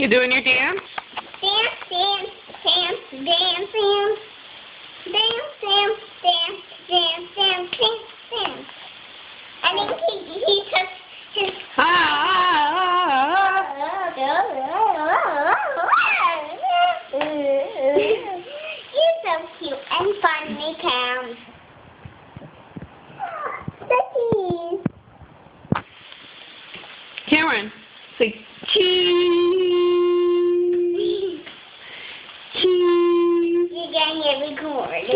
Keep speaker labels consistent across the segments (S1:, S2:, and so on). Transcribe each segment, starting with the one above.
S1: You doing your dance?
S2: Dance, dance, dance, dance, dance. Dance, dance, dance, dance, dance, dance, dance. I think he took his... He's so cute and funny, Cam. Cookies.
S1: Cameron, say cheese. Cheese.
S2: You're gonna get recorded.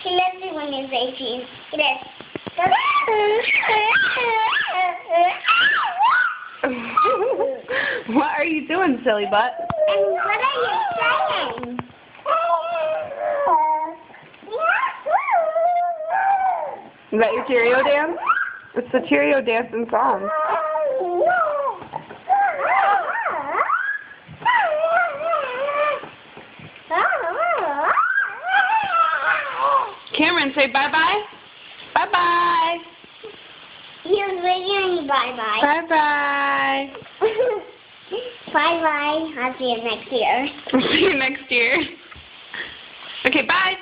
S2: He loves it when you say cheese. He does.
S1: What are you doing, silly butt?
S2: And what are you saying?
S1: Is that your Cheerio dance? It's the Cheerio dancing song. Cameron, say bye-bye. Bye-bye.
S2: He was waiting bye-bye.
S1: Bye-bye.
S2: Bye-bye. I'll see you next year.
S1: See you next year. Okay, bye.